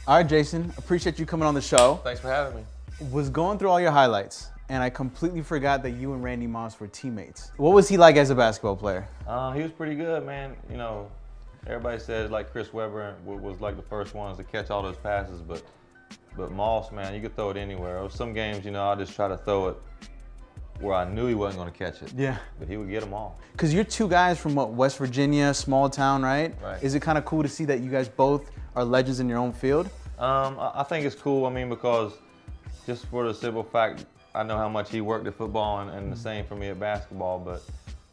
All right, Jason, appreciate you coming on the show. Thanks for having me. Was going through all your highlights, and I completely forgot that you and Randy Moss were teammates. What was he like as a basketball player? He was pretty good, man. You know, everybody said like Chris Webber was like the first ones to catch all those passes, but Moss, man, you could throw it anywhere. There was some games, you know, I just try to throw it where I knew he wasn't going to catch it. Yeah. But he would get them all. Because you're two guys from what, West Virginia, small town, right? Right. Is it kind of cool to see that you guys both are legends in your own field? I think it's cool. I mean, because just for the simple fact, I know how much he worked at football, and the same for me at basketball.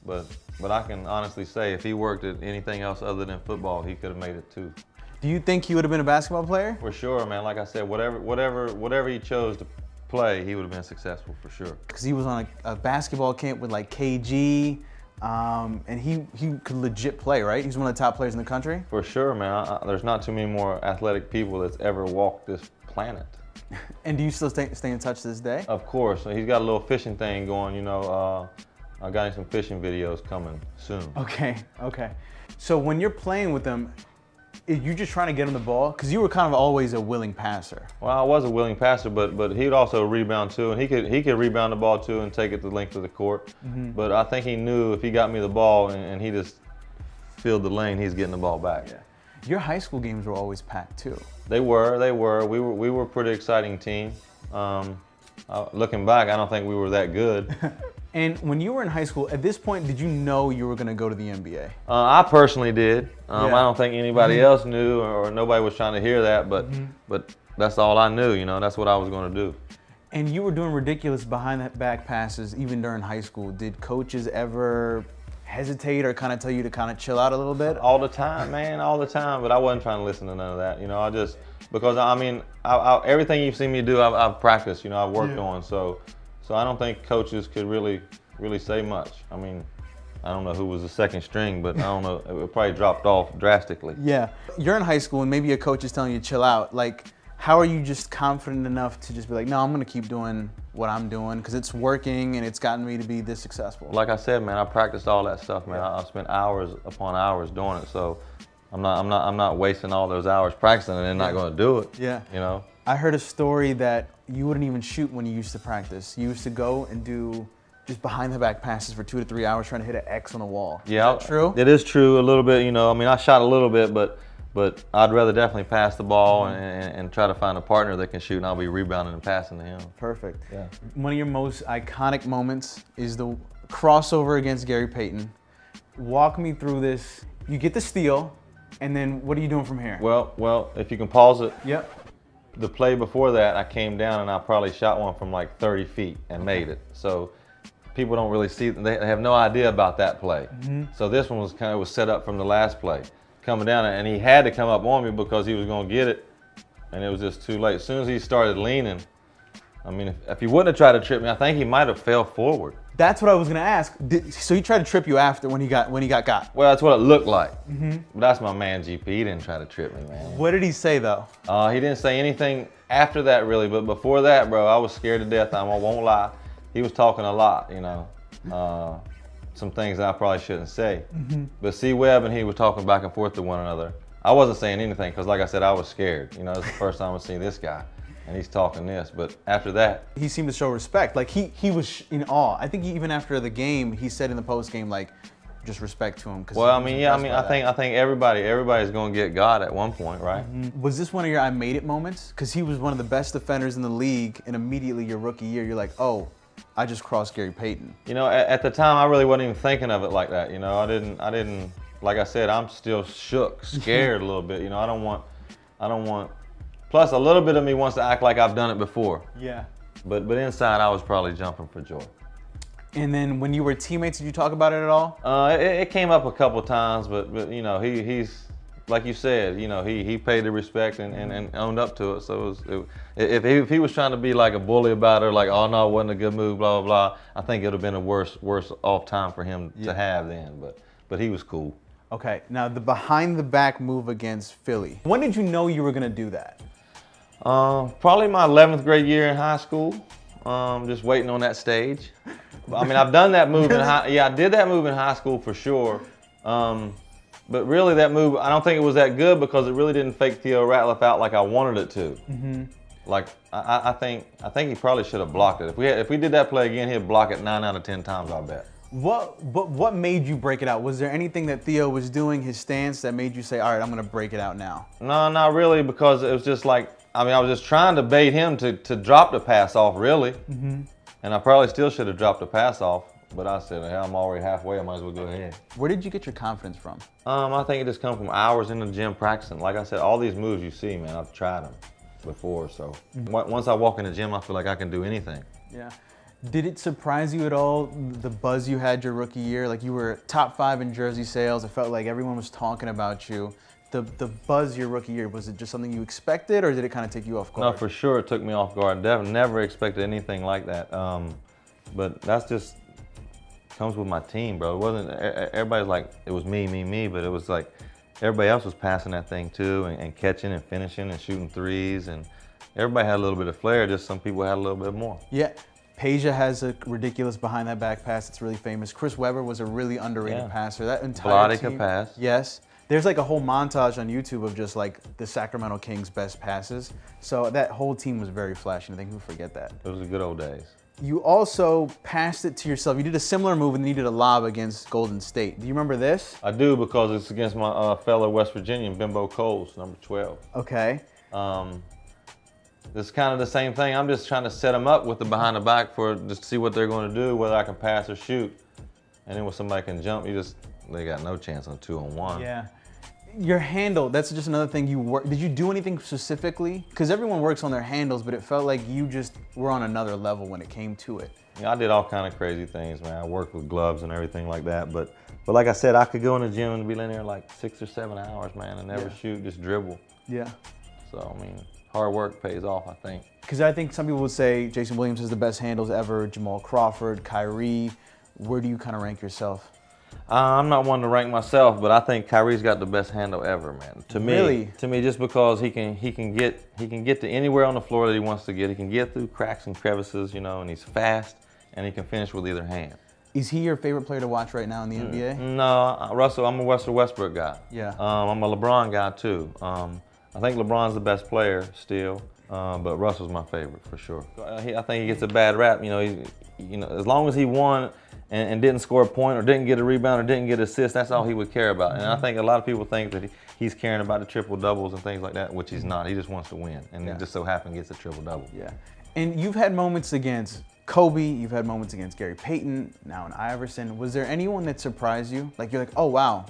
But I can honestly say, if he worked at anything else other than football, he could have made it too. Do you think he would have been a basketball player? For sure, man. Like I said, whatever he chose to play, he would have been successful for sure. Because he was on a basketball camp with like KG, and he could legit play, right? He's one of the top players in the country. For sure, man. There's not too many more athletic people that's ever walked this planet. And do you still stay in touch to this day? Of course. He's got a little fishing thing going, you know. I got him some fishing videos coming soon. Okay. So when you're playing with him, are you just trying to get him the ball? Because you were kind of always a willing passer. Well, I was a willing passer, but he'd also rebound too, and he could rebound the ball too and take it the length of the court. But I think he knew if he got me the ball and he just filled the lane, he's getting the ball back. Yeah. Your high school games were always packed too. They were. We were a pretty exciting team. Looking back, I don't think we were that good. And when you were in high school, at this point, did you know you were going to go to the NBA? I personally did. Yeah. I don't think anybody else knew, or nobody was trying to hear that, but that's all I knew, you know, that's what I was going to do. And you were doing ridiculous behind the back passes even during high school. Did coaches ever hesitate or kind of tell you to kind of chill out a little bit? All the time, man, all the time, but I wasn't trying to listen to none of that, you know. Because I mean, everything you've seen me do, I've practiced, you know, I've worked on, so I don't think coaches could really say much. I mean, I don't know who was the second string, but I don't know, it probably dropped off drastically. Yeah. You're in high school and maybe your coach is telling you to chill out. Like, how are you just confident enough to just be like, no, I'm going to keep doing what I'm doing because it's working and it's gotten me to be this successful? Like I said, man, I practiced all that stuff, man. I spent hours upon hours doing it, so I'm not wasting all those hours practicing and then not going to do it. Yeah. You know. I heard a story that you wouldn't even shoot when you used to practice. You used to go and do just behind the back passes for 2 to 3 hours trying to hit an X on a wall. Yeah. Is that true? It is true a little bit, you know. I mean, I shot a little bit, but I'd rather definitely pass the ball and try to find a partner that can shoot, and I'll be rebounding and passing to him. Perfect. Yeah. One of your most iconic moments is the crossover against Gary Payton. Walk me through this. You get the steal, and then what are you doing from here? Well, if you can pause it. Yep. The play before that, I came down and I probably shot one from like 30 feet and made it. So people don't really see, they have no idea about that play. So this one was set up from the last play. Coming down, and he had to come up on me because he was going to get it, and it was just too late. As soon as he started leaning, I mean, if he wouldn't have tried to trip me, I think he might have fell forward. That's what I was gonna ask. So he tried to trip you after when he got got? Well, that's what it looked like. But that's my man GP. He didn't try to trip me, man. What did he say though? He didn't say anything after that really, but before that, bro, I was scared to death. I won't lie. He was talking a lot, you know. Some things that I probably shouldn't say. But C Webb and he were talking back and forth to one another. I wasn't saying anything because, like I said, I was scared. You know, it's the first time I've seen this guy, and he's talking this. But after that, he seemed to show respect. Like he was in awe. I think even after the game, he said in the post game, like, just respect to him. Well, I mean, yeah, I think everybody's gonna get God at one point, right? Was this one of your I made it moments? Because he was one of the best defenders in the league, and immediately your rookie year, you're like, oh, I just crossed Gary Payton. You know, at the time, I really wasn't even thinking of it like that. You know, I didn't. Like I said, I'm still shook, scared a little bit. You know, I don't want. Plus, a little bit of me wants to act like I've done it before. Yeah. But inside, I was probably jumping for joy. And then when you were teammates, did you talk about it at all? It came up a couple times, but you know, he's like you said, you know, he paid the respect and owned up to it. So if he was trying to be like a bully about it, like, oh no, it wasn't a good move, blah blah blah, I think it would have been a worse off time for him to have then. But he was cool. Okay, now the behind the back move against Philly. When did you know you were gonna do that? Probably my 11th grade year in high school. Just waiting on that stage. I mean, I've done that move in high. Yeah, I did that move in high school for sure. But really, that move, I don't think it was that good because it really didn't fake Theo Ratliff out like I wanted it to. Like I think he probably should have blocked it. If we did that play again, he'd block it 9 out of 10 times, I bet. What made you break it out? Was there anything that Theo was doing, his stance, that made you say, all right, I'm gonna break it out now? No, not really, because it was just like, I mean, I was just trying to bait him to drop the pass off, really. And I probably still should have dropped the pass off, but I said, hey, I'm already halfway, I might as well go ahead. Where did you get your confidence from? I think it just comes from hours in the gym practicing. Like I said, all these moves you see, man, I've tried them before, so. Once I walk in the gym, I feel like I can do anything. Yeah. Did it surprise you at all, the buzz you had your rookie year? Like, you were top 5 in jersey sales. It felt like everyone was talking about you. The buzz your rookie year, was it just something you expected, or did it kind of take you off guard? No, for sure it took me off guard. Never expected anything like that. But that's just comes with my team, bro. It wasn't, everybody's like, it was me, but it was like everybody else was passing that thing too, and catching and finishing and shooting threes, and everybody had a little bit of flair, just some people had a little bit more. Yeah. Peja has a ridiculous behind that back pass. It's really famous. Chris Webber was a really underrated passer. That entire team. pass. Yes. There's like a whole montage on YouTube of just like the Sacramento Kings' best passes. So that whole team was very flashy. I think people forget that. It was the good old days. You also passed it to yourself. You did a similar move and you did a lob against Golden State. Do you remember this? I do, because it's against my fellow West Virginian, Bimbo Coles, number 12. Okay. It's kind of the same thing. I'm just trying to set them up with the behind the back for just to see what they're going to do, whether I can pass or shoot. And then when somebody can jump, they got no chance on 2-on-1. Yeah. Your handle, that's just another thing you work. Did you do anything specifically? Because everyone works on their handles, but it felt like you just were on another level when it came to it. Yeah, I did all kind of crazy things, man. I worked with gloves and everything like that. But like I said, I could go in the gym and be in there like 6 or 7 hours, man, and never shoot, just dribble. Yeah. So, I mean, hard work pays off, I think. Because I think some people would say Jason Williams has the best handles ever, Jamal Crawford, Kyrie. Where do you kind of rank yourself? I'm not one to rank myself, but I think Kyrie's got the best handle ever, man. To me, really? To me, just because he can get to anywhere on the floor that he wants to get. He can get through cracks and crevices, and he's fast, and he can finish with either hand. Is he your favorite player to watch right now in the NBA? No, Russell. I'm a Russell Westbrook guy. Yeah. I'm a LeBron guy too. I think LeBron's the best player still, but Russell's my favorite for sure. I think he gets a bad rap. As long as he won and didn't score a point or didn't get a rebound or didn't get an assist, that's all he would care about. And I think a lot of people think that he's caring about the triple doubles and things like that, which he's not. He just wants to win, and it just so happens gets a triple double. Yeah. And you've had moments against Kobe, you've had moments against Gary Payton, now in Iverson. Was there anyone that surprised you? Like, you're like, oh wow,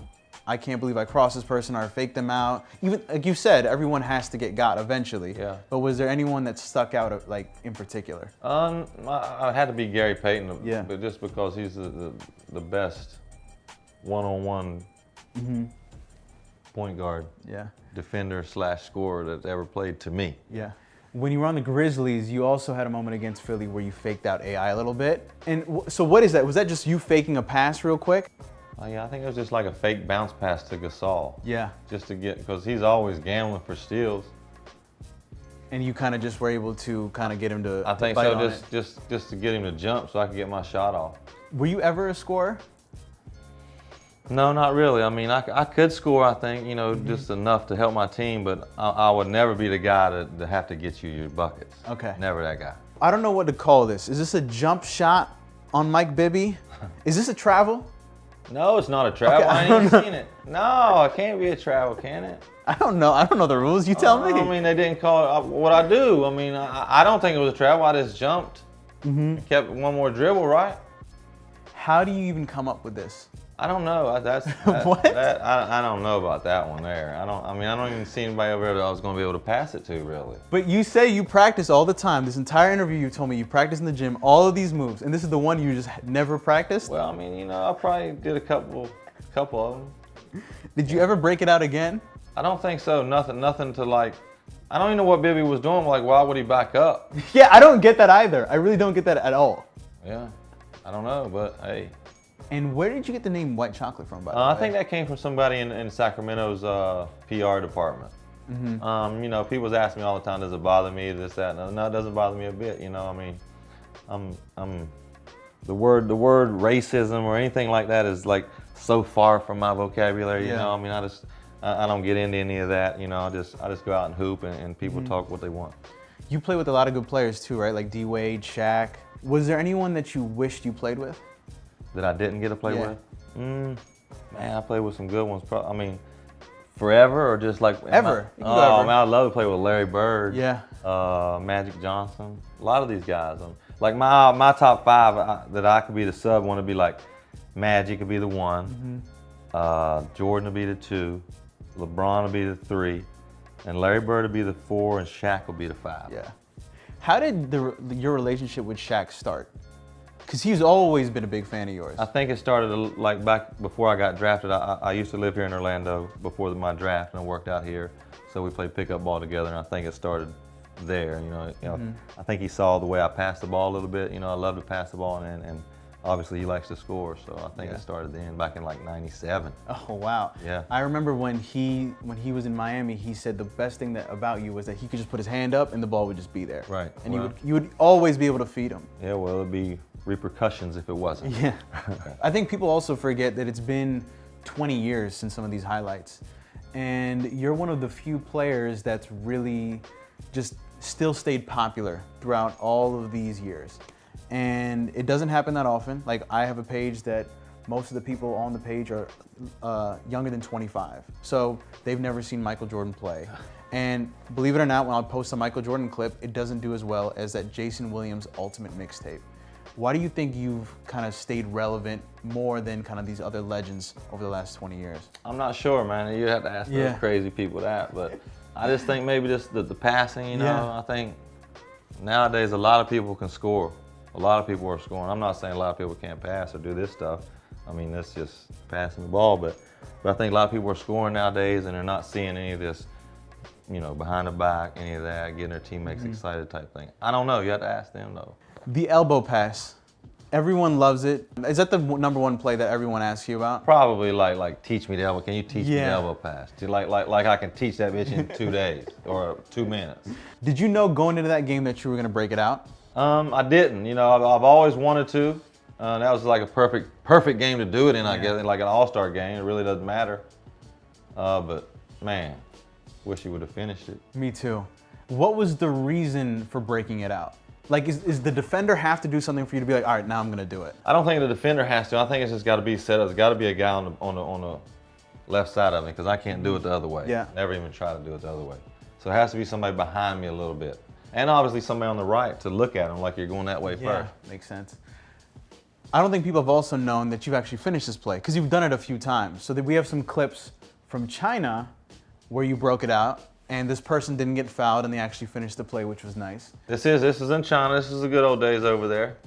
I can't believe I crossed this person or I faked them out. Even like you said, everyone has to get got eventually. Yeah. But was there anyone that stuck out like in particular? I had to be Gary Payton, yeah. But just because he's the best one-on-one point guard, defender / scorer that's ever played to me. Yeah. When you were on the Grizzlies, you also had a moment against Philly where you faked out AI a little bit. And so what is that? Was that just you faking a pass real quick? Yeah, I think it was just like a fake bounce pass to Gasol. Yeah. Just to get, because he's always gambling for steals. And you kind of just were able to kind of get him to I think bite so, on just to get him to jump so I could get my shot off. Were you ever a scorer? No, not really. I mean, I could score, I think, just enough to help my team, but I would never be the guy to have to get you your buckets. Okay. Never that guy. I don't know what to call this. Is this a jump shot on Mike Bibby? Is this a travel? No, it's not a travel. Okay, I ain't even seen it. No, it can't be a travel, can it? I don't know. I don't know the rules. You tell me. I mean, they didn't call it. What I do, I mean, I don't think it was a travel. I just jumped. Kept one more dribble, right? How do you even come up with this? I don't know. What? I don't know about that one there. I don't even see anybody over there that I was going to be able to pass it to, really. But you say you practice all the time. This entire interview, you told me you practice in the gym, all of these moves, and this is the one you just never practiced? Well, I mean, I probably did a couple of them. Did you ever break it out again? I don't think so. Nothing to like. I don't even know what Bibby was doing. Like, why would he back up? Yeah, I don't get that either. I really don't get that at all. Yeah, I don't know, but hey. And where did you get the name White Chocolate from, by the way? I think that came from somebody in Sacramento's PR department. People was asking me all the time, does it bother me, this, that? No, it doesn't bother me a bit. I mean, I'm the word racism or anything like that is like so far from my vocabulary. You Yeah. know, I mean, I don't get into any of that. You know, I just go out and hoop, and people talk what they want. You play with a lot of good players too, right? Like D Wade, Shaq. Was there anyone that you wished you played with? That I didn't get to play Yeah. with? Man, I played with some good ones. I mean, forever or just like Ever. You can go Oh ever. man, I'd love to play with Larry Bird. Yeah. Magic Johnson. A lot of these guys. Like my top five that I could be the sub one would be like Magic could be the one, Jordan would be the two, LeBron would be the three, and Larry Bird would be the four, and Shaq would be the five. Yeah. How did your relationship with Shaq start? Because he's always been a big fan of yours. I think it started like back before I got drafted. I used to live here in Orlando before my draft, and I worked out here. So we played pickup ball together, and I think it started there. You know, I think he saw the way I passed the ball a little bit. You know, I love to pass the ball, and obviously he likes to score. So I think Yeah. it started then, back in like '97. Oh wow. Yeah. I remember when he was in Miami, he said the best thing about you was that he could just put his hand up and the ball would just be there. Right. And Well- you would always be able to feed him. Yeah, well, it'd be repercussions if it wasn't. Yeah. I think people also forget that it's been 20 years since some of these highlights. And you're one of the few players that's really just still stayed popular throughout all of these years. And it doesn't happen that often. Like, I have a page that most of the people on the page are younger than 25. So they've never seen Michael Jordan play. And believe it or not, when I post a Michael Jordan clip, it doesn't do as well as that Jason Williams Ultimate mixtape. Why do you think you've kind of stayed relevant more than kind of these other legends over the last 20 years? I'm not sure, man. You have to ask Yeah. those crazy people that. But I just think maybe just the passing, you know. Yeah. I think nowadays a lot of people can score. A lot of people are scoring. I'm not saying a lot of people can't pass or do this stuff. I mean, that's just passing the ball. But I think a lot of people are scoring nowadays, and they're not seeing any of this, you know, behind the back, any of that, getting their teammates excited type thing. I don't know. You have to ask them, though. The elbow pass. Everyone loves it. Is that the number one play that everyone asks you about? Probably like teach me the elbow. Can you teach me the Yeah. elbow pass? Like I can teach that bitch in 2 days or 2 minutes. Did you know going into that game that you were going to break it out? I didn't. You know, I've always wanted to. That was like a perfect game to do it in. I Yeah. guess like an all-star game. It really doesn't matter. But man, wish you would have finished it. Me too. What was the reason for breaking it out? Like, is the defender have to do something for you to be like, all right, now I'm going to do it? I don't think the defender has to. I think it's just got to be set up. There's got to be a guy on the left side of me because I can't do it the other way. Yeah. Never even try to do it the other way. So it has to be somebody behind me a little bit. And obviously somebody on the right to look at them like you're going that way first. Makes sense. I don't think people have also known that you've actually finished this play because you've done it a few times. So that we have some clips from China where you broke it out and this person didn't get fouled and they actually finished the play, which was nice. This is in China. This is the good old days over there.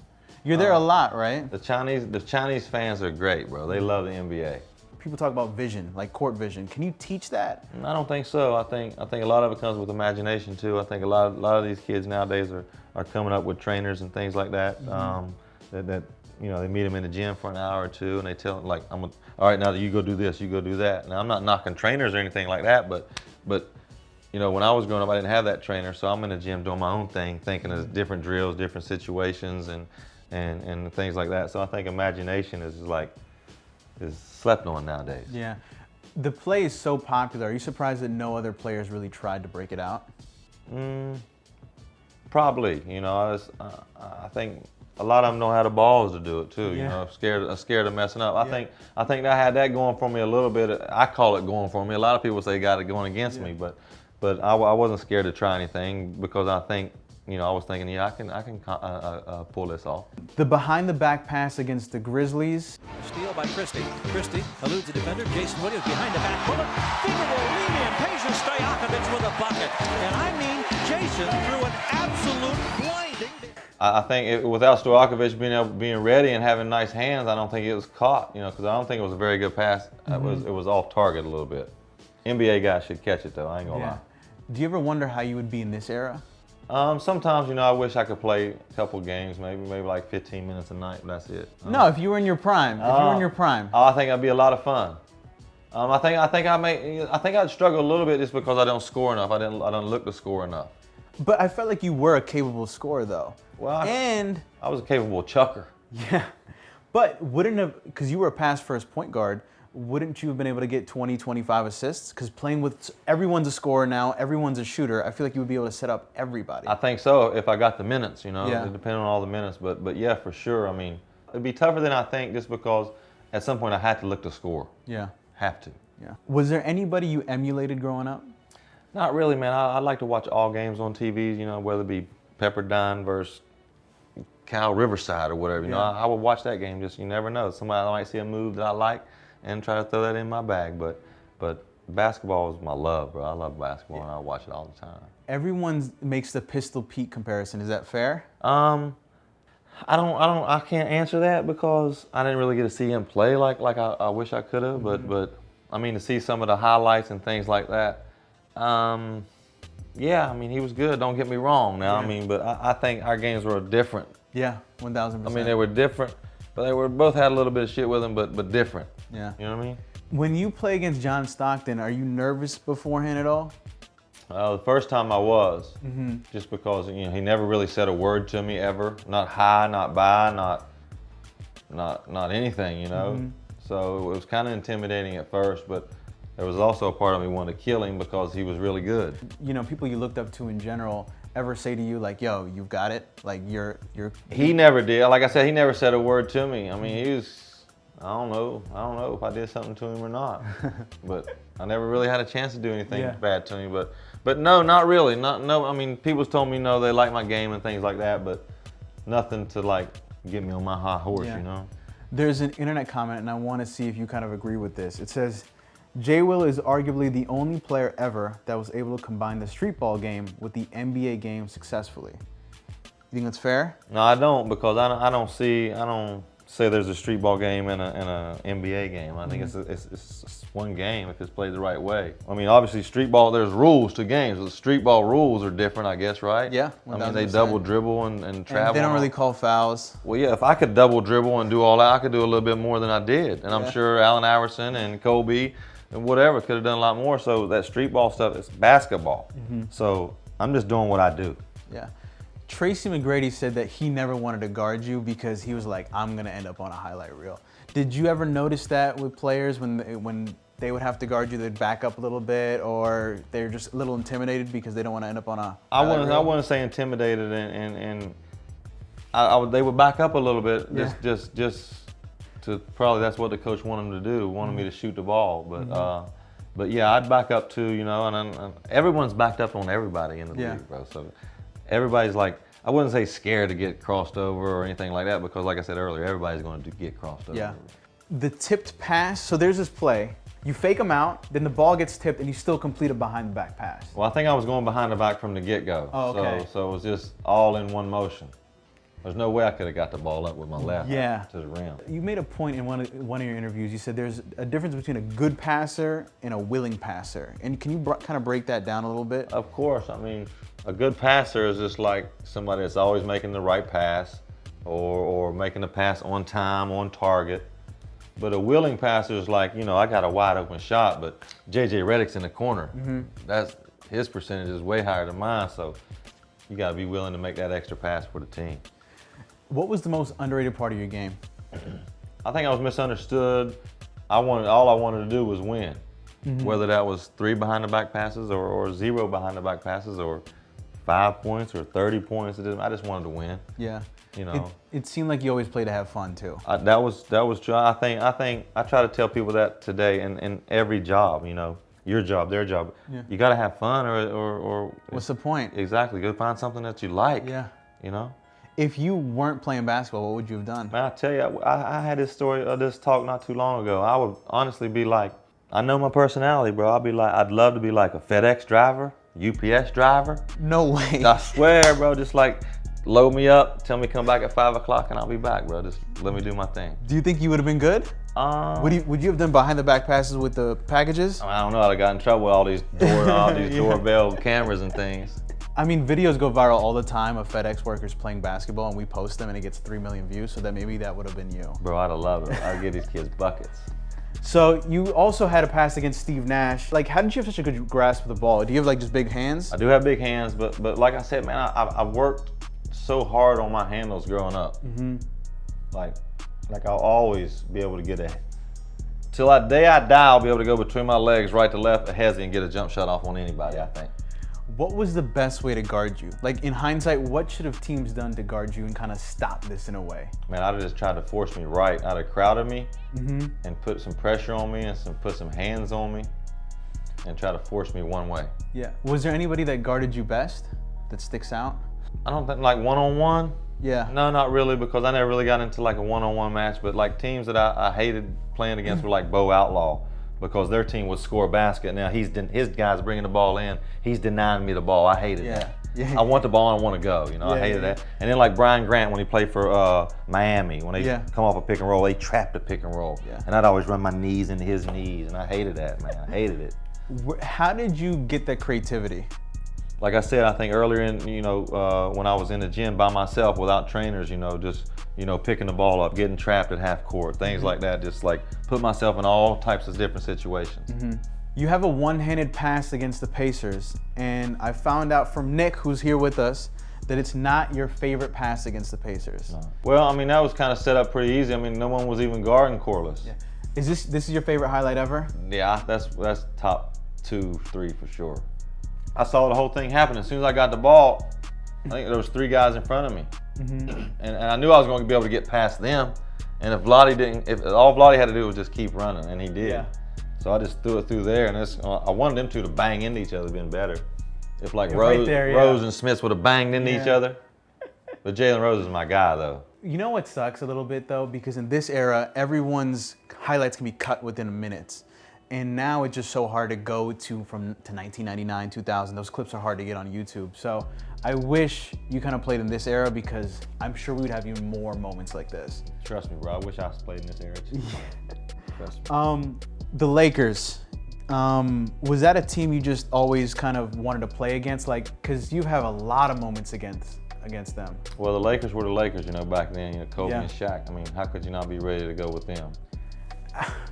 You're there a lot, right? The Chinese fans are great, bro. They love the NBA. People talk about vision, like court vision. Can you teach that? I don't think so. I think a lot of it comes with imagination too. I think a lot of these kids nowadays are coming up with trainers and things like that. That you know, they meet them in the gym for an hour or two and they tell them like, all right, now that you go do this, you go do that. Now I'm not knocking trainers or anything like that, but you know, when I was growing up, I didn't have that trainer, so I'm in the gym doing my own thing, thinking of different drills, different situations, and things like that. So I think imagination is slept on nowadays. Yeah. The play is so popular. Are you surprised that no other players really tried to break it out? Probably. You know, I think a lot of them don't have the balls to do it too. You Yeah. know, scared of messing up. I think I had that going for me a little bit. I call it going for me. A lot of people say got it going against me, but I wasn't scared to try anything because I think, you know, I was thinking, yeah, I can pull this off. The behind the back pass against the Grizzlies. Steal by Christie. Christie eludes the defender. Jason Williams behind the back bullet. Finger roll, lead in. Peja Stojakovic with a bucket. And I mean, Jason threw an absolute blinding. I think without Stojakovic being ready and having nice hands, I don't think it was caught. You know, because I don't think it was a very good pass. It was off target a little bit. NBA guys should catch it though. I ain't gonna lie. Do you ever wonder how you would be in this era? Sometimes, you know, I wish I could play a couple games, maybe like 15 minutes a night, but that's it. No, if you were in your prime. If you were in your prime. I think it'd be a lot of fun. I think I'd struggle a little bit just because I don't score enough. I don't look to score enough. But I felt like you were a capable scorer though. Well, and I was a capable chucker. yeah, But wouldn't have, because you were a pass first point guard, wouldn't you have been able to get 20, 25 assists? Because playing with everyone's a scorer now, everyone's a shooter. I feel like you would be able to set up everybody. I think so if I got the minutes, you know, Yeah. depending on all the minutes. But yeah, for sure. I mean, it'd be tougher than I think just because at some point I had to look to score. Yeah. Have to. Yeah. Was there anybody you emulated growing up? Not really, man. I like to watch all games on TV, you know, whether it be Pepperdine versus Cal Riverside or whatever. You know, Yeah. I would watch that game. Just you never know. Somebody might see a move that I like and try to throw that in my bag. But basketball is my love, bro. I love basketball and I watch it all the time. Everyone makes the Pistol Pete comparison. Is that fair? I can't answer that because I didn't really get to see him play like I wish I could have. But I mean, to see some of the highlights and things like that. Yeah, I mean, he was good. Don't get me wrong now. I mean, but I think our games were different. Yeah, 1,000%. I mean, they were different, but they were both had a little bit of shit with them, but different. Yeah. You know what I mean? When you play against John Stockton, are you nervous beforehand at all? The first time I was, just because you know he never really said a word to me ever. Not hi, not bye, not anything. You know. So it was kind of intimidating at first, but there was also a part of me wanting to kill him because he was really good. You know, people you looked up to in general ever say to you like, "Yo, you've got it." Like you're. He never did. Like I said, he never said a word to me. I mean, he was. I don't know if I did something to him or not. But I never really had a chance to do anything bad to him. But no, not really. No. I mean, people's told me no, they like my game and things like that, but nothing to like get me on my high horse, you know. There's an internet comment, and I want to see if you kind of agree with this. It says, Jay Will is arguably the only player ever that was able to combine the street ball game with the NBA game successfully. You think that's fair? No, I don't, because I don't say there's a street ball game and a NBA game. I think it's one game if it's played the right way. I mean, obviously street ball, there's rules to games. The street ball rules are different, I guess, right? Yeah, I mean, they double dribble and travel. And they don't really call fouls. Well, yeah, if I could double dribble and do all that, I could do a little bit more than I did. And I'm sure Allen Iverson and Kobe and whatever could have done a lot more. So that street ball stuff is basketball. So I'm just doing what I do. Yeah. Tracy McGrady said that he never wanted to guard you because he was like, I'm going to end up on a highlight reel. Did you ever notice that with players when they would have to guard you, they'd back up a little bit, or they're just a little intimidated because they don't want to end up on a highlight reel? I wouldn't say intimidated, and they would back up a little bit just to probably that's what the coach wanted them to do, wanted me to shoot the ball. But yeah, I'd back up too, you know, and everyone's backed up on everybody in the league, bro. So everybody's like, I wouldn't say scared to get crossed over or anything like that, because like I said earlier, everybody's going to get crossed over. Yeah. The tipped pass, so there's this play, you fake them out, then the ball gets tipped and you still complete a behind the back pass. Well, I think I was going behind the back from the get-go. Oh, okay. So it was just all in one motion. There's no way I could have got the ball up with my left to the rim. You made a point in one of your interviews. You said there's a difference between a good passer and a willing passer. And can you kind of break that down a little bit? Of course. I mean, a good passer is just like somebody that's always making the right pass or making the pass on time, on target. But a willing passer is like, you know, I got a wide open shot, but J.J. Redick's in the corner. That's his percentage is way higher than mine, so you got to be willing to make that extra pass for the team. What was the most underrated part of your game? I think I was misunderstood. All I wanted to do was win. Whether that was 3 behind the back passes or 0 behind the back passes or 5 points or 30 points. I just wanted to win. Yeah. You know. It seemed like you always play to have fun too. That was true. I think I try to tell people that today in every job, you know, your job, their job. Yeah. You got to have fun or what's the point? Exactly. Go find something that you like. Yeah. You know. If you weren't playing basketball, what would you have done? Man, I tell you, I had this talk not too long ago. I would honestly be like, I know my personality, bro. I'd love to be like a FedEx driver, UPS driver. No way. I swear, bro. Just like load me up, tell me come back at 5 o'clock, and I'll be back, bro. Just let me do my thing. Do you think you would have been good? Would you have done behind the back passes with the packages? I don't know. I'd have got in trouble with all these doorbell cameras and things. I mean, videos go viral all the time of FedEx workers playing basketball, and we post them, and it gets 3 million views. So that maybe that would have been you. Bro, I'd have loved it. I'd give these kids buckets. So you also had a pass against Steve Nash. Like, how did you have such a good grasp of the ball? Do you have like just big hands? I do have big hands, but like I said, man, I worked so hard on my handles growing up. Like, Like I'll always be able to get a, till that day I die, I'll be able to go between my legs, right to left, a hezzy, and get a jump shot off on anybody, I think. What was the best way to guard you? Like in hindsight, what should have teams done to guard you and kind of stop this in a way? Man, I'd have just tried to force me right. I'd have crowded me and put some pressure on me and put some hands on me and try to force me one way. Yeah. Was there anybody that guarded you best that sticks out? I don't think like one-on-one. Yeah. No, not really, because I never really got into like a one-on-one match. But like teams that I hated playing against were like Bo Outlaw, because their team would score a basket. Now his guy's bringing the ball in. He's denying me the ball. I hated that. Yeah. I want the ball and I want to go. You know, I hated that. And then like Brian Grant when he played for Miami, when they come off a pick and roll, they trapped the pick and roll. Yeah. And I'd always run my knees into his knees, and I hated that, man. I hated it. How did you get that creativity? Like I said, I think earlier in, when I was in the gym by myself without trainers, just, picking the ball up, getting trapped at half court, things like that, just like put myself in all types of different situations. You have a one-handed pass against the Pacers, and I found out from Nick, who's here with us, that it's not your favorite pass against the Pacers. No. Well, I mean, that was kind of set up pretty easy. I mean, no one was even guarding Corliss. Yeah. Is this is your favorite highlight ever? Yeah, that's top 2, 3 for sure. I saw the whole thing happen. As soon as I got the ball, I think there was 3 guys in front of me. And I knew I was going to be able to get past them. And if all Vlade had to do was just keep running, and he did. Yeah. So I just threw it through there, and I wanted them two to bang into each other, been better. If like Rose and Smith would have banged into each other. But Jalen Rose is my guy, though. You know what sucks a little bit, though? Because in this era, everyone's highlights can be cut within minutes. And now it's just so hard to go to 1999, 2000. Those clips are hard to get on YouTube. So I wish you kind of played in this era, because I'm sure we would have even more moments like this. Trust me, bro. I wish I played in this era too. Trust me. The Lakers, was that a team you just always kind of wanted to play against? Like, because you have a lot of moments against them. Well, the Lakers were the Lakers, back then. Kobe Yeah. and Shaq. I mean, how could you not be ready to go with them?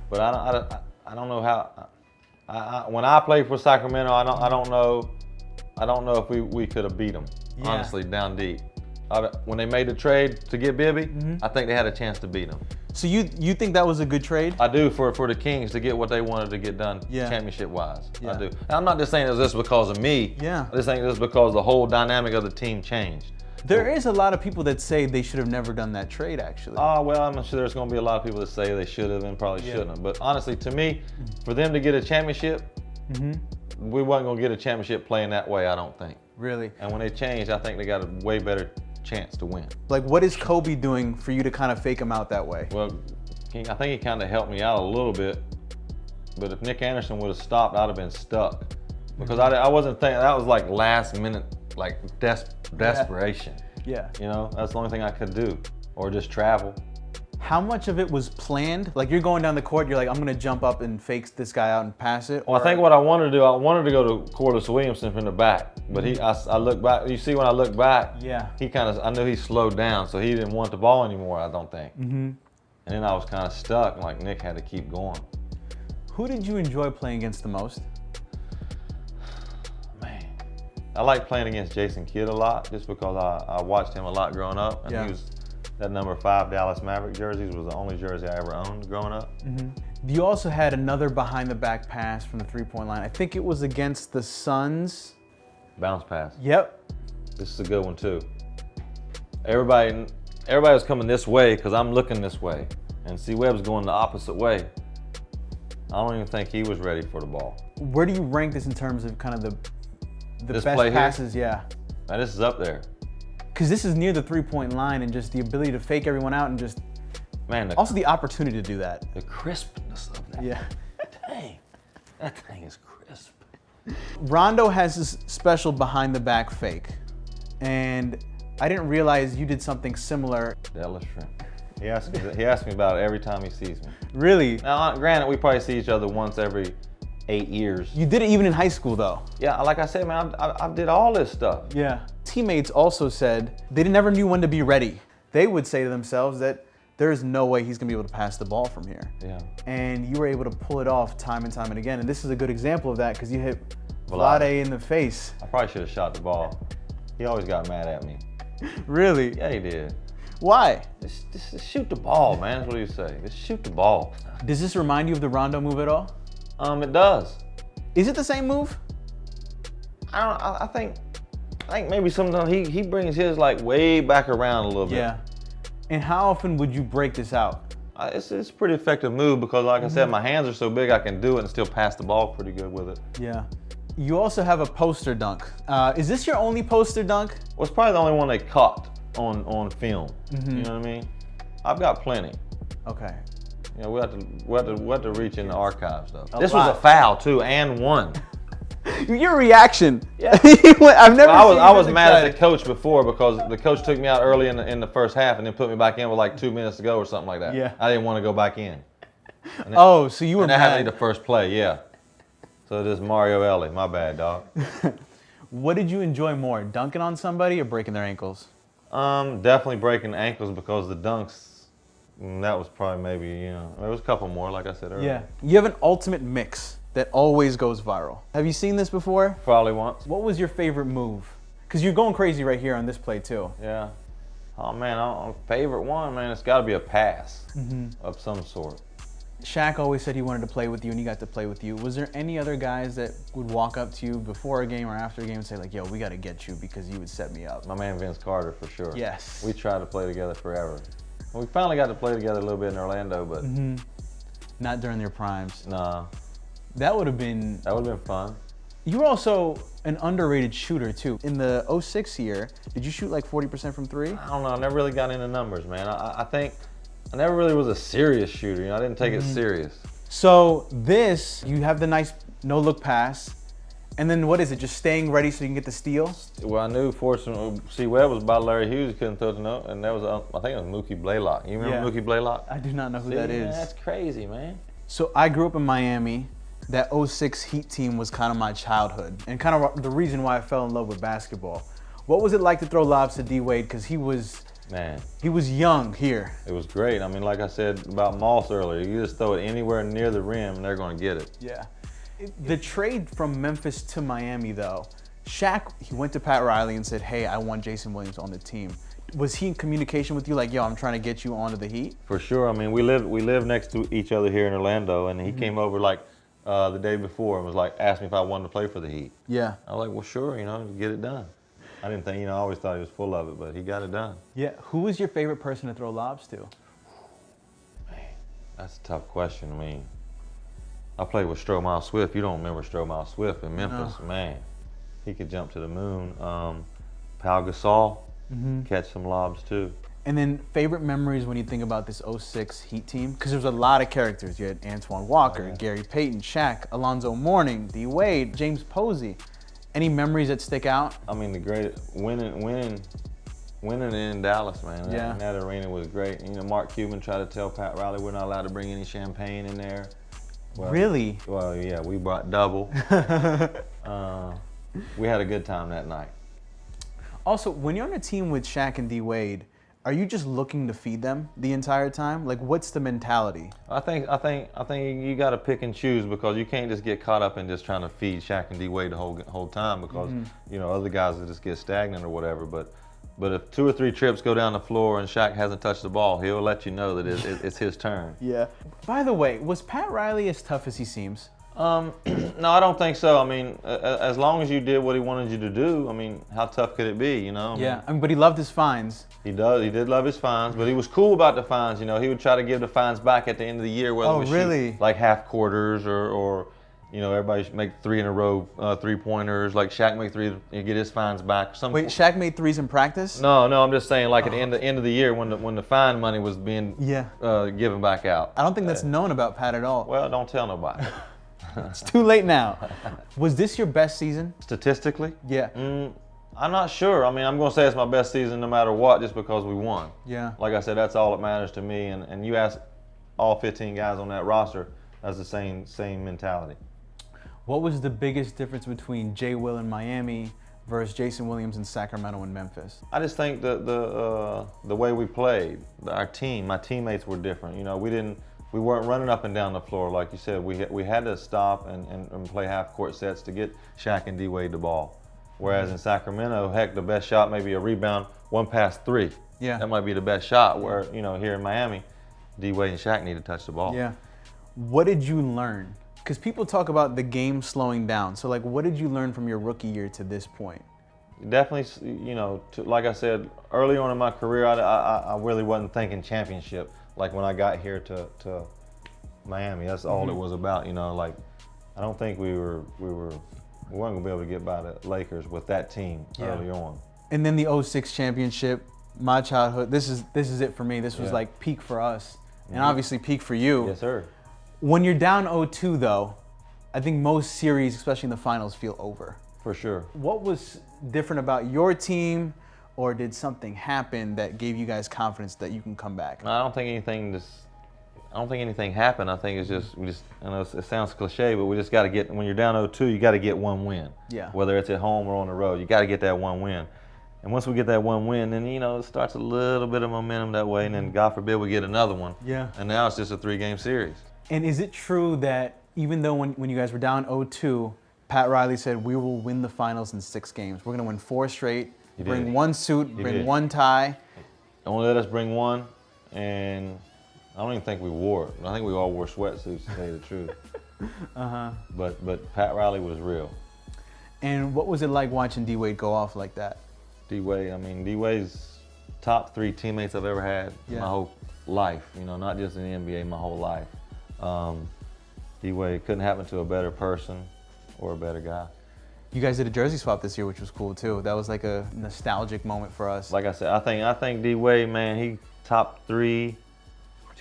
But I don't know how. When I played for Sacramento, I don't know if we could have beat them. Yeah. Honestly, down deep. When they made the trade to get Bibby, I think they had a chance to beat them. So you think that was a good trade? I do, for the Kings to get what they wanted to get done, championship-wise. I do. And I'm not just saying it's just because of me. Yeah. I'm just saying it's because the whole dynamic of the team changed. There is a lot of people that say they should have never done that trade, actually. Well, I'm sure there's going to be a lot of people that say they should have and probably shouldn't have. But honestly, to me, for them to get a championship, we wasn't going to get a championship playing that way, I don't think. Really? And when they changed, I think they got a way better chance to win. Like, what is Kobe doing for you to kind of fake him out that way? Well, I think he kind of helped me out a little bit. But if Nick Anderson would have stopped, I'd have been stuck. Because I wasn't thinking, that was like last minute, like desperation. Yeah. That's the only thing I could do. Or just travel. How much of it was planned? Like, you're going down the court, you're like, I'm going to jump up and fake this guy out and pass it? Well, I think what I wanted to do, I wanted to go to Corliss Williamson from the back. But I look back, you see when I look back, I knew he slowed down, so he didn't want the ball anymore, I don't think. And then I was kind of stuck, like Nick had to keep going. Who did you enjoy playing against the most? Man, I like playing against Jason Kidd a lot, just because I watched him a lot growing up. And he was that number 5 Dallas Maverick jerseys was the only jersey I ever owned growing up. You also had another behind the back pass from the 3-point line. I think it was against the Suns. Bounce pass. Yep. This is a good one too. Everybody was coming this way because I'm looking this way. And C. Webb's going the opposite way. I don't even think he was ready for the ball. Where do you rank this in terms of kind of the This best play here? passes? Yeah. Man, this is up there. Because this is near the 3-point line, and just the ability to fake everyone out, and just also the opportunity to do that. The crispness of that. Yeah. Dang, that thing is crisp. Rondo has this special behind the back fake, and I didn't realize you did something similar. Deadlift shrimp. He asks me about it every time he sees me. Really? Now, granted, we probably see each other once every 8 years. You did it even in high school, though. Yeah, like I said, man, I did all this stuff. Yeah. Teammates also said they never knew when to be ready. They would say to themselves that there's no way he's gonna be able to pass the ball from here. Yeah. And you were able to pull it off time and time and again. And this is a good example of that, because you hit Vlade in the face. I probably should have shot the ball. He always got mad at me. Really? Yeah, he did. Why? Just shoot the ball, man. That's what you say. Just shoot the ball. Does this remind you of the Rondo move at all? It does. Is it the same move? I think maybe sometimes he brings his like way back around a little bit. Yeah. And how often would you break this out? It's a pretty effective move because, like I said, my hands are so big I can do it and still pass the ball pretty good with it. Yeah. You also have a poster dunk. Is this your only poster dunk? Well, it's probably the only one they caught on film. You know what I mean? I've got plenty. Okay. You know, we have to reach in the archives though. A This lot. was a foul too, and one. Your reaction. Yeah. I've never. I was mad at the coach before because the coach took me out early in the first half and then put me back in with like 2 minutes to go or something like that. Yeah. I didn't want to go back in. Oh, so you were And that happened to mad. be the first play, yeah. So this is Mario Ellie, my bad, dog. What did you enjoy more, dunking on somebody or breaking their ankles? Definitely breaking ankles because the dunks. That was probably maybe, you know, there was a couple more, like I said earlier. Yeah. You have an ultimate mix that always goes viral. Have you seen this before? Probably once. What was your favorite move? Because you're going crazy right here on this play too. Yeah. Oh man, favorite one, man, it's got to be a pass of some sort. Shaq always said he wanted to play with you and he got to play with you. Was there any other guys that would walk up to you before a game or after a game and say like, yo, we got to get you because you would set me up? My man Vince Carter, for sure. Yes. We tried to play together forever. We finally got to play together a little bit in Orlando, but Not during their primes. nah, That would have been. that would have been fun. You were also an underrated shooter too. In the 06 year, did you shoot like 40% from three? I don't know, I never really got into numbers, man. I think I never really was a serious shooter, you know, I didn't take it serious. So this, you have the nice no-look pass, and then what is it? Just staying ready so you can get the steal? Well, I knew fortunately, see, Webb was by Larry Hughes, he couldn't throw the note, and that was, I think it was Mookie Blaylock. You remember Mookie Blaylock? I do not know who See, that man, is. that's crazy, man. So I grew up in Miami. That 06 Heat team was kind of my childhood and kind of the reason why I fell in love with basketball. What was it like to throw lobs to D Wade? Because he was young here. It was great. I mean, like I said about Moss earlier, you just throw it anywhere near the rim and they're going to get it. Yeah. The trade from Memphis to Miami, though, Shaq, he went to Pat Riley and said, hey, I want Jason Williams on the team. Was he in communication with you like, yo, I'm trying to get you onto the Heat? For sure. I mean, we live next to each other here in Orlando, and he came over like the day before and was like, asked me if I wanted to play for the Heat. Yeah. I was like, well, sure, you know, get it done. I didn't think, you know, I always thought he was full of it, but he got it done. Yeah. Who was your favorite person to throw lobs to? Man, that's a tough question. I mean, I played with Stromile Swift. You don't remember Stromile Swift in Memphis. No. Man, he could jump to the moon. Pau Gasol, catch some lobs too. And then favorite memories when you think about this 06 Heat team? Because there's a lot of characters. You had Antoine Walker, Gary Payton, Shaq, Alonzo Mourning, D Wade, James Posey. Any memories that stick out? I mean, the great winning in Dallas, man. Yeah. That arena was great. You know, Mark Cuban tried to tell Pat Riley we're not allowed to bring any champagne in there. Well, Really? Well, yeah, we brought double. We had a good time that night. Also, when you're on a team with Shaq and D Wade, are you just looking to feed them the entire time? Like, what's the mentality? I think you got to pick and choose because you can't just get caught up in just trying to feed Shaq and D Wade the whole time because you know other guys will just get stagnant or whatever. But if 2 or 3 trips go down the floor and Shaq hasn't touched the ball, he'll let you know that it's his turn. Yeah. By the way, was Pat Riley as tough as he seems? No, I don't think so. I mean, as long as you did what he wanted you to do, I mean, how tough could it be, you know? Yeah, but he loved his fines. He did love his fines, but he was cool about the fines, you know. He would try to give the fines back at the end of the year, whether Oh, it was really? like half quarters or you know, everybody should make 3 in a row 3-pointers. Like Shaq make 3, you get his fines back. Wait, Shaq made threes in practice? No, I'm just saying, like at the end of the year when the fine money was being given back out. I don't think that's known about Pat at all. Well, don't tell nobody. It's too late now. Was this your best season? Statistically? Yeah. I'm not sure. I mean, I'm going to say it's my best season no matter what just because we won. Yeah. Like I said, that's all that matters to me. And you ask all 15 guys on that roster, that's the same mentality. What was the biggest difference between Jay Will in Miami versus Jason Williams in Sacramento and Memphis? I just think the way we played, our team, my teammates were different. You know, we weren't running up and down the floor like you said. We had to stop and play half-court sets to get Shaq and D Wade the ball. Whereas in Sacramento, heck, the best shot may be a rebound, 1 pass 3. Yeah. That might be the best shot. Where here in Miami, D-Wade and Shaq need to touch the ball. Yeah. What did you learn? Because people talk about the game slowing down. So, like, what did you learn from your rookie year to this point? Definitely, like I said, early on in my career, I really wasn't thinking championship. Like when I got here to Miami, that's all it was about. Like I don't think we weren't gonna be able to get by the Lakers with that team early on. And then the 06 championship, my childhood. This is it for me. This was like peak for us, and obviously peak for you. Yes, sir. When you're down 0-2 though, I think most series, especially in the finals, feel over. For sure. What was different about your team, or did something happen that gave you guys confidence that you can come back? I don't think anything happened. I think it's just I know it sounds cliche, but we just got to get, when you're down 0-2, you got to get one win. Yeah. Whether it's at home or on the road, you got to get that one win. And once we get that one win, then it starts a little bit of momentum that way, and then God forbid we get another one. Yeah. And now it's just a 3-game series. And is it true that even though when you guys were down 0-2, Pat Riley said, we will win the finals in 6 games. We're going to win 4 straight, bring did. one suit, He bring did. one tie. Only let us bring one, and I don't even think we wore it. I think we all wore sweatsuits, to tell you the truth. But Pat Riley was real. And what was it like watching D-Wade go off like that? D-Wade's top 3 teammates I've ever had Yeah. my whole life, not just in the NBA, my whole life. D-Wade couldn't happen to a better person or a better guy. You guys did a jersey swap this year, which was cool too. That was like a nostalgic moment for us. Like I said, I think D-Wade, man, he top 3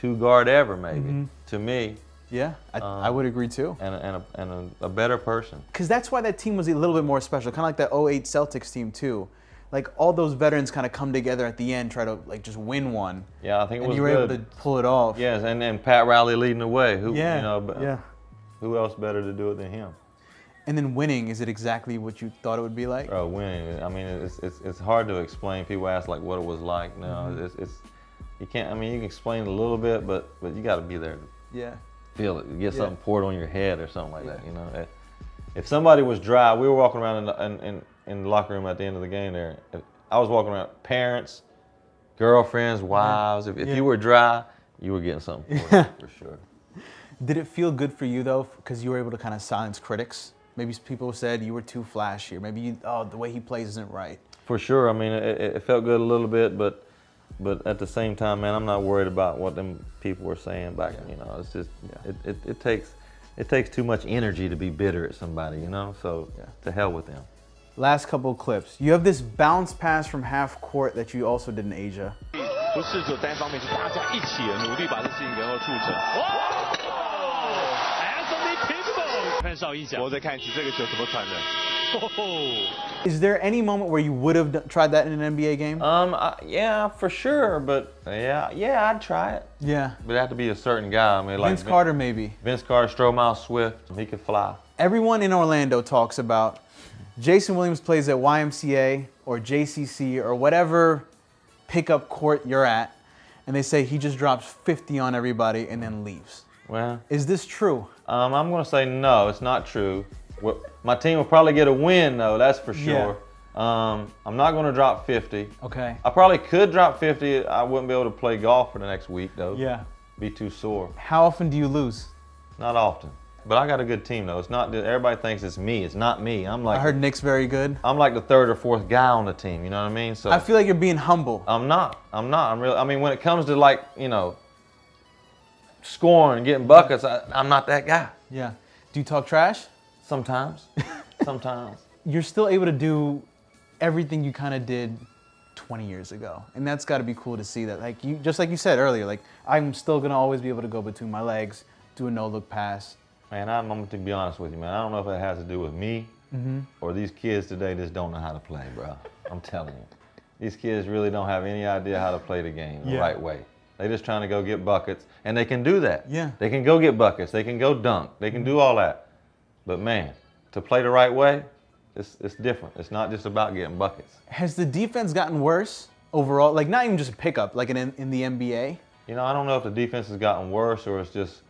2-guard ever, maybe, to me, Yeah, I would agree too. and a better person. Because that's why that team was a little bit more special, kind of like that 08 Celtics team too. Like all those veterans kind of come together at the end, try to like just win one. Yeah, I think it And was you were good. able to pull it off. Yes, and Pat Riley leading the way. Yeah. Who else better to do it than him? And then winning, is it exactly what you thought it would be like? Winning. I mean, it's hard to explain. People ask like what it was like. No, it's you can't. I mean, you can explain it a little bit, but you got to be there to Yeah. feel it. You get something poured on your head or something like that. If somebody was dry, we were walking around in the locker room at the end of the game there. I was walking around, parents, girlfriends, wives. If you were dry, you were getting something for sure. Did it feel good for you though, because you were able to kind of silence critics? Maybe people said you were too flashy, or maybe the way he plays isn't right. For sure. I mean, it felt good a little bit, but at the same time, man, I'm not worried about what them people were saying back. It's just it takes too much energy to be bitter at somebody. So to hell with them. Last couple of clips. You have this bounce pass from half court that you also did in Asia. 不是只有单方面，是大家一起努力把这事情能够促成。Anthony Tebow 看哨音响，我再看一次这个球怎么传的。Is there any moment where you would have tried that in an NBA game? Yeah, for sure. But yeah, I'd try it. Yeah. But it had to be a certain guy. I mean, like Vince Carter maybe. Vince Carter, Stromile Swift, he could fly. Everyone in Orlando talks about Jason Williams plays at YMCA or JCC or whatever pickup court you're at, and they say he just drops 50 on everybody and then leaves. Well, Is this true? I'm going to say no, it's not true. My team will probably get a win, though, that's for sure. I'm not going to drop 50. Okay. I probably could drop 50. I wouldn't be able to play golf for the next week, though. Yeah. Be too sore. How often do you lose? Not often. But I got a good team, though. It's not. Everybody thinks it's me. It's not me. I heard Nick's very good. I'm like the 3rd or 4th guy on the team. You know what I mean? So I feel like you're being humble. I'm not. I'm really. I mean, when it comes to like scoring and getting buckets, I'm not that guy. Yeah. Do you talk trash? Sometimes. Sometimes. You're still able to do everything you kind of did 20 years ago, and that's got to be cool to see that. Like you, just like you said earlier, like I'm still gonna always be able to go between my legs, do a no-look pass. Man, I'm going to be honest with you, man. I don't know if it has to do with me or these kids today just don't know how to play, bro. I'm telling you. These kids really don't have any idea how to play the game the right way. They're just trying to go get buckets, and they can do that. Yeah. They can go get buckets. They can go dunk. They can do all that. But, man, to play the right way, it's different. It's not just about getting buckets. Has the defense gotten worse overall? Like not even just a pickup, like in the NBA? I don't know if the defense has gotten worse or it's just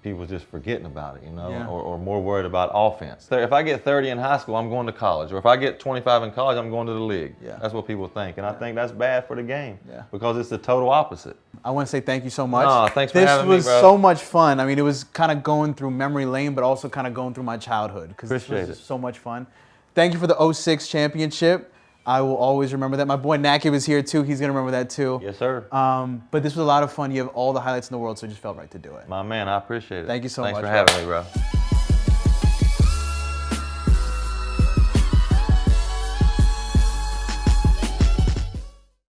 people just forgetting about it, you know, Yeah. or more worried about offense. If I get 30 in high school, I'm going to college. Or if I get 25 in college, I'm going to the league. Yeah. That's what people think. And I think that's bad for the game Yeah. because it's the total opposite. I want to say thank you so much. No, thanks for having me, This bro. was so much fun. I mean, it was kind of going through memory lane, but also kind of going through my childhood because this Appreciate was it. so much fun. Thank you for the 06 championship. I will always remember that. My boy Naki was here too. He's going to remember that too. Yes, sir. But this was a lot of fun. You have all the highlights in the world, so it just felt right to do it. My man, I appreciate it. Thank you so Thanks much, for bro. having me, bro.